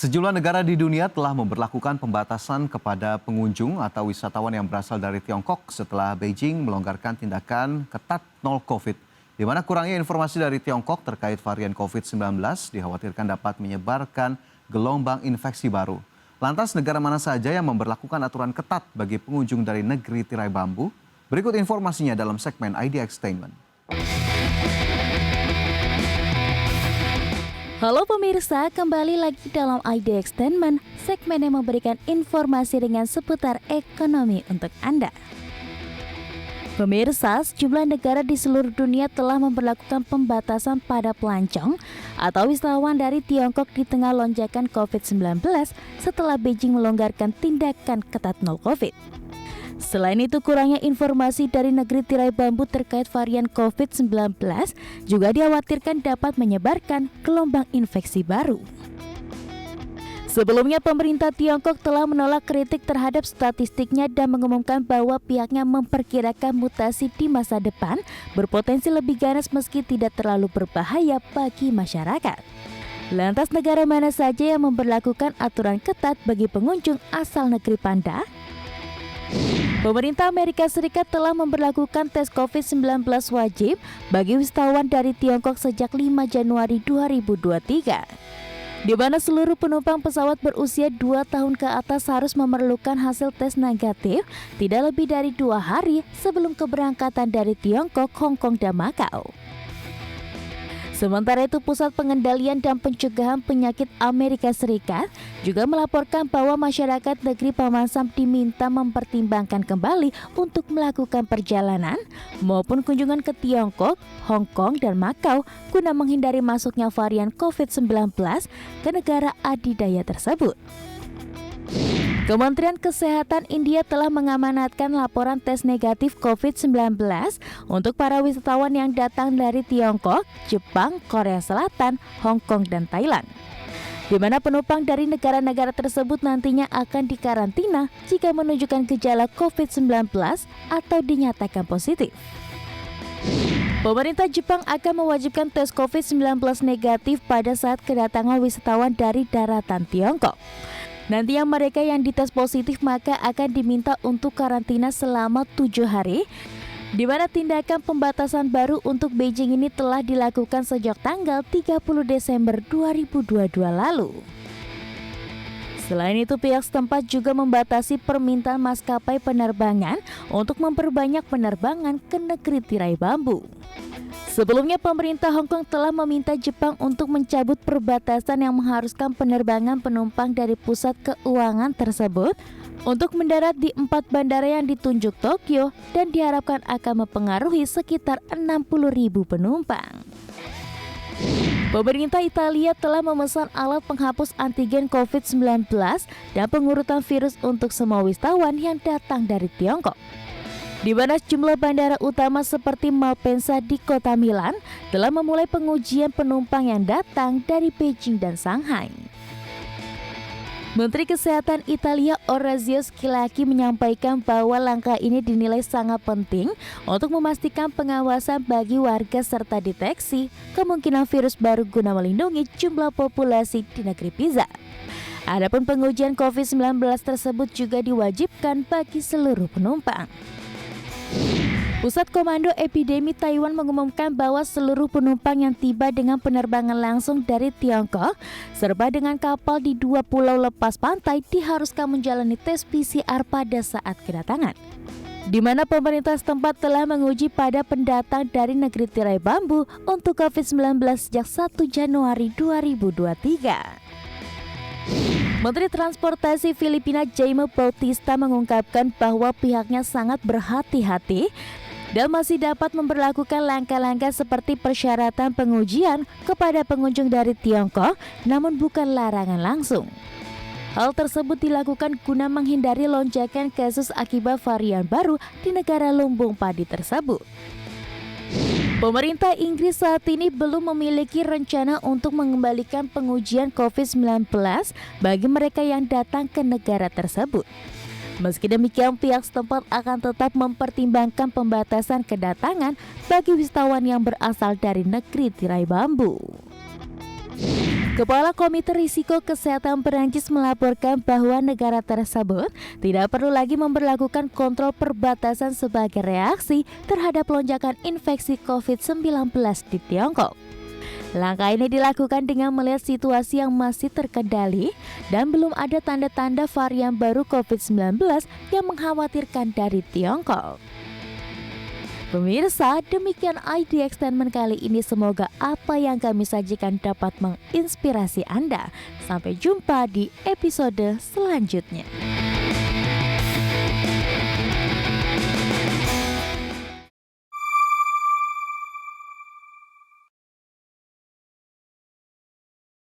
Sejumlah negara di dunia telah memberlakukan pembatasan kepada pengunjung atau wisatawan yang berasal dari Tiongkok setelah Beijing melonggarkan tindakan ketat nol COVID. Di mana kurangnya informasi dari Tiongkok terkait varian COVID-19 dikhawatirkan dapat menyebarkan gelombang infeksi baru. Lantas negara mana saja yang memberlakukan aturan ketat bagi pengunjung dari negeri tirai bambu? Berikut informasinya dalam segmen ID Entertainment. Halo pemirsa, kembali lagi dalam ID Entertainment, segmen yang memberikan informasi ringan seputar ekonomi untuk Anda. Pemirsa, sejumlah negara di seluruh dunia telah memberlakukan pembatasan pada pelancong atau wisatawan dari Tiongkok di tengah lonjakan COVID-19 setelah Beijing melonggarkan tindakan ketat nol COVID. Selain itu, kurangnya informasi dari negeri tirai bambu terkait varian COVID-19 juga dikhawatirkan dapat menyebarkan gelombang infeksi baru. Sebelumnya, pemerintah Tiongkok telah menolak kritik terhadap statistiknya dan mengumumkan bahwa pihaknya memperkirakan mutasi di masa depan berpotensi lebih ganas meski tidak terlalu berbahaya bagi masyarakat. Lantas negara mana saja yang memberlakukan aturan ketat bagi pengunjung asal negeri panda? Pemerintah Amerika Serikat telah memberlakukan tes COVID-19 wajib bagi wisatawan dari Tiongkok sejak 5 Januari 2023. Di mana seluruh penumpang pesawat berusia 2 tahun ke atas harus memerlukan hasil tes negatif tidak lebih dari 2 hari sebelum keberangkatan dari Tiongkok, Hong Kong, dan Makau. Sementara itu, Pusat Pengendalian dan Pencegahan Penyakit Amerika Serikat juga melaporkan bahwa masyarakat negeri Paman Sam diminta mempertimbangkan kembali untuk melakukan perjalanan maupun kunjungan ke Tiongkok, Hong Kong, dan Makau guna menghindari masuknya varian COVID-19 ke negara adidaya tersebut. Kementerian Kesehatan India telah mengamanatkan laporan tes negatif COVID-19 untuk para wisatawan yang datang dari Tiongkok, Jepang, Korea Selatan, Hong Kong, dan Thailand. Di mana penumpang dari negara-negara tersebut nantinya akan dikarantina jika menunjukkan gejala COVID-19 atau dinyatakan positif. Pemerintah Jepang akan mewajibkan tes COVID-19 negatif pada saat kedatangan wisatawan dari daratan Tiongkok. Nantinya mereka yang dites positif maka akan diminta untuk karantina selama 7 hari, di mana tindakan pembatasan baru untuk Beijing ini telah dilakukan sejak tanggal 30 Desember 2022 lalu. Selain itu, pihak setempat juga membatasi permintaan maskapai penerbangan untuk memperbanyak penerbangan ke negeri tirai bambu. Sebelumnya, pemerintah Hong Kong telah meminta Jepang untuk mencabut perbatasan yang mengharuskan penerbangan penumpang dari pusat keuangan tersebut untuk mendarat di 4 bandara yang ditunjuk Tokyo dan diharapkan akan mempengaruhi sekitar 60.000 penumpang. Pemerintah Italia telah memesan alat penghapus antigen COVID-19 dan pengurutan virus untuk semua wisatawan yang datang dari Tiongkok. Di mana sejumlah bandara utama seperti Malpensa di kota Milan telah memulai pengujian penumpang yang datang dari Beijing dan Shanghai. Menteri Kesehatan Italia Orazio Scilacchi menyampaikan bahwa langkah ini dinilai sangat penting untuk memastikan pengawasan bagi warga serta deteksi kemungkinan virus baru guna melindungi jumlah populasi di negeri Pisa. Adapun pengujian COVID-19 tersebut juga diwajibkan bagi seluruh penumpang. Pusat Komando Epidemi Taiwan mengumumkan bahwa seluruh penumpang yang tiba dengan penerbangan langsung dari Tiongkok serta dengan kapal di 2 pulau lepas pantai diharuskan menjalani tes PCR pada saat kedatangan. Di mana pemerintah setempat telah menguji pada pendatang dari negeri tirai bambu untuk COVID-19 sejak 1 Januari 2023. Menteri Transportasi Filipina Jaime Bautista mengungkapkan bahwa pihaknya sangat berhati-hati dan masih dapat memberlakukan langkah-langkah seperti persyaratan pengujian kepada pengunjung dari Tiongkok, namun bukan larangan langsung. Hal tersebut dilakukan guna menghindari lonjakan kasus akibat varian baru di negara lumbung padi tersebut. Pemerintah Inggris saat ini belum memiliki rencana untuk mengembalikan pengujian COVID-19 bagi mereka yang datang ke negara tersebut. Meski demikian, pihak setempat akan tetap mempertimbangkan pembatasan kedatangan bagi wisatawan yang berasal dari negeri tirai bambu. Kepala Komite Risiko Kesehatan Perancis melaporkan bahwa negara tersebut tidak perlu lagi memberlakukan kontrol perbatasan sebagai reaksi terhadap lonjakan infeksi COVID-19 di Tiongkok. Langkah ini dilakukan dengan melihat situasi yang masih terkendali dan belum ada tanda-tanda varian baru COVID-19 yang mengkhawatirkan dari Tiongkok. Pemirsa, demikian ID Extendment kali ini. Semoga apa yang kami sajikan dapat menginspirasi Anda. Sampai jumpa di episode selanjutnya.